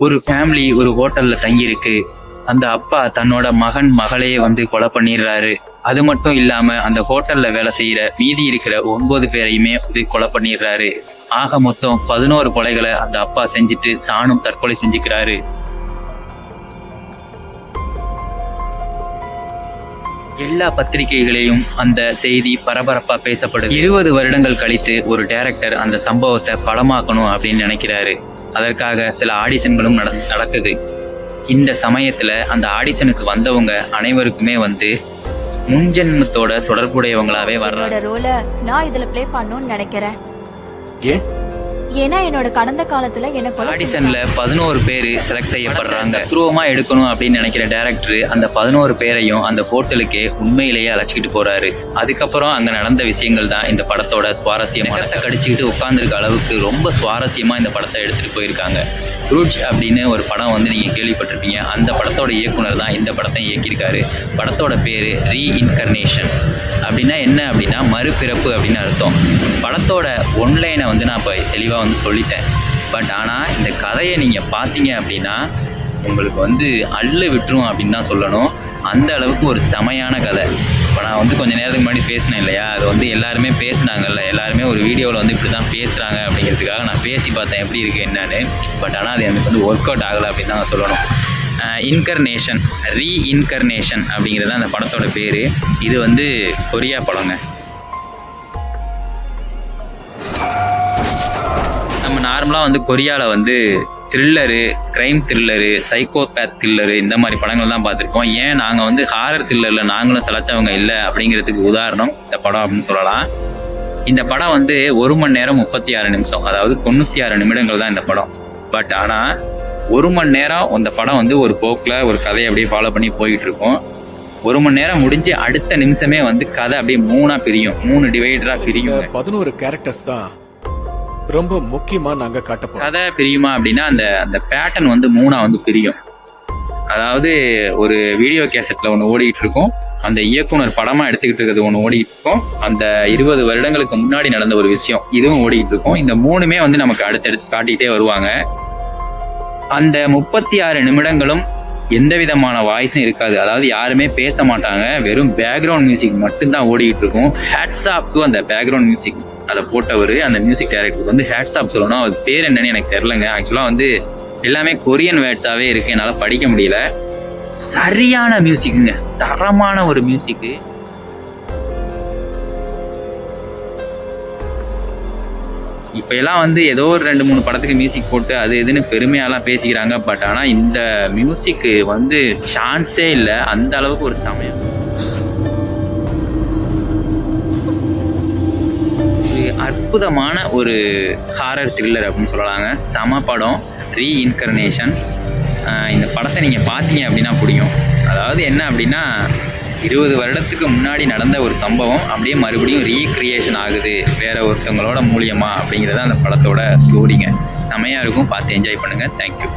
ஒரு ஃபேமிலி ஒரு ஹோட்டல்ல தங்கியிருக்கு. அந்த அப்பா தன்னோட மகன் மகளையே கொலை பண்ணிடுறாரு. அது மட்டும் இல்லாம அந்த ஹோட்டல்ல வேலை செய்யற மீதி இருக்கிற 9 பேரையுமே கொலை பண்ணிடுறாரு. ஆக மொத்தம் 11 கொலைகளை அந்த அப்பா செஞ்சுட்டு தானும் தற்கொலை செஞ்சுக்கிறாரு. எல்லா பத்திரிகைகளையும் அந்த செய்தி பரபரப்பா பேசப்படுது. 20 வருடங்கள் கழித்து ஒரு டைரக்டர் அந்த சம்பவத்தை படமாக்கணும் அப்படின்னு நினைக்கிறாரு. அதற்காக சில ஆடிஷன்களும் நடக்குது. இந்த சமயத்துல அந்த ஆடிஷனுக்கு வந்தவங்க அனைவருக்குமே முன்ஜென்மத்தோட தொடர்புடையவங்களாவே வர்றாங்க. ரோல நான் இதுல ப்ளே பண்ணணும்னு நினைக்கிறேன். ஏன்னா என்னோட கடந்த காலத்துல எனக்கு ஆடிஷன்ல 11 பேர் செலக்ட் செய்யப்படுறாங்க. தத்ரூபமா எடுக்கணும் அப்படின்னு நினைக்கிற டைரக்டர் அந்த 11 பேரையும் அந்த ஹோட்டலுக்கே உண்மையிலேயே அழைச்சிக்கிட்டு போறாரு. அதுக்கப்புறம் அங்க நடந்த விஷயங்கள் தான் இந்த படத்தோட சுவாரஸ்யம். படத்தை கடிச்சுக்கிட்டு உட்கார்ந்துருக்க அளவுக்கு ரொம்ப சுவாரஸ்யமா இந்த படத்தை எடுத்துட்டு போயிருக்காங்க. ரூட்ஸ் அப்படின்னு ஒரு படம் நீங்க கேள்விப்பட்டிருப்பீங்க. அந்த படத்தோட இயக்குனர் தான் இந்த படத்தை இயக்கியிருக்காரு. படத்தோட பேரு ரீஇன்கர்னேஷன். அப்படின்னா என்ன அப்படின்னா மறுபிறப்பு அப்படின்னு அர்த்தம். படத்தோட ஒன்லைனை நான் இப்போ தெளிவாக சொல்லிட்டேன். பட் ஆனால் இந்த கதையை நீங்கள் பார்த்தீங்க அப்படின்னா உங்களுக்கு அள்ளு விட்டுரும் அப்படின்னு தான் சொல்லணும். அந்த அளவுக்கு ஒரு செமையான கதை. இப்போ நான் கொஞ்சம் நேரத்துக்கு முன்னாடி பேசினேன் இல்லையா, அது எல்லாருமே பேசினாங்கல்ல, எல்லாருமே ஒரு வீடியோவில் இப்படி தான் பேசுகிறாங்க அப்படிங்கிறதுக்காக நான் பேசி பார்த்தேன் எப்படி இருக்குது என்னன்னு. பட் ஆனால் அது எனக்கு ஒர்க் அவுட் ஆகலை அப்படின்னு தான் சொல்லணும். இன்கர்னேஷன், ரீஇன்கர்னேஷன் அப்படிங்கிறது அந்த படத்தோட பேர். இது கொரியா படங்க. நம்ம நார்மலாக கொரியாவில் thriller, crime thriller, psychopath thriller இந்த மாதிரி படங்கள் தான் பார்த்துருக்கோம். ஏன் நாங்கள் ஹாரர் த்ரில்லரில் நாங்களும் சலைச்சவங்க இல்லை அப்படிங்கிறதுக்கு உதாரணம் இந்த படம் அப்படின்னு சொல்லலாம். இந்த படம் 1 மணி நேரம் 36 நிமிஷம், அதாவது 96 நிமிடங்கள் தான் இந்த படம். பட் ஆனால் 1 மணி நேரம் அந்த படம் ஒரு போக்கில் ஒரு கதையை அப்படியே ஃபாலோ பண்ணி போயிட்டு இருக்கும். 1 மணி நேரம் முடிஞ்சு அடுத்த நிமிஷமே கதை அப்படியே 3ஆ பிரியும், 3 டிவைடரா பிரியும். 11 கேரக்டர்ஸ் தான் ரொம்ப முக்கியமா நாங்க காட்டப்போம். கதை பிரியுமா அப்படின்னா அந்த பேட்டர்ன் 3ஆ பிரியும். அதாவது ஒரு வீடியோ கேசட்ல ஒன்று ஓடிட்டு இருக்கும், அந்த இயக்குனர் படமா எடுத்துக்கிட்டு இருக்கிறது ஒன்று ஓடிட்டு இருக்கும், அந்த 20 வருடங்களுக்கு முன்னாடி நடந்த ஒரு விஷயம் இதுவும் ஓடிட்டு இருக்கும். இந்த 3மே நமக்கு அடுத்தடுத்து காட்டிகிட்டே வருவாங்க. அந்த 36 நிமிடங்களும் எந்த விதமான வாய்ஸும் இருக்காது. அதாவது யாருமே பேச மாட்டாங்க, வெறும் பேக்ரவுண்ட் மியூசிக் மட்டும்தான் ஓடிக்கிட்டு இருக்கும். ஹேட்ஸ் ஆஃப் டு அந்த பேக்ரவுண்ட் மியூசிக் அதை போட்டவர், அந்த மியூசிக் டைரக்டருக்கு ஹேட்ஸ் ஆஃப் சொல்லணும். அது பேர் என்னன்னு எனக்கு தெரிலங்க. ஆக்சுவலாக எல்லாமே கொரியன் வேர்ட்ஸாகவே இருக்குது, என்னால் படிக்க முடியல. சரியான மியூசிக்குங்க, தரமான ஒரு மியூசிக்கு. இப்போ எல்லாம் ஏதோ ஒரு 2-3 படத்துக்கு மியூசிக் போட்டு அது எதுன்னு பெருமையாலாம் பேசிக்கிறாங்க. பட் ஆனால் இந்த மியூசிக்கு சான்ஸே இல்லை, அந்த அளவுக்கு ஒரு சமயம். ஒரு அற்புதமான ஒரு ஹாரர் த்ரில்லர் அப்படின்னு சொல்லலாங்க. சம படம் ரீஇன்கர்னேஷன். இந்த படத்தை நீங்கள் பார்த்தீங்க அப்படின்னா புரியும். அதாவது என்ன அப்படின்னா 20 வருடத்துக்கு முன்னாடி நடந்த ஒரு சம்பவம் அப்படியே மறுபடியும் ரீக்ரியேஷன் ஆகுது வேற ஒருத்தவங்களோட மூலியமா அப்படிங்கிறது அந்த படத்தோட ஸ்டோரிங்க. செமையாக இருக்கும், பார்த்து என்ஜாய் பண்ணுங்கள். தேங்க்யூ.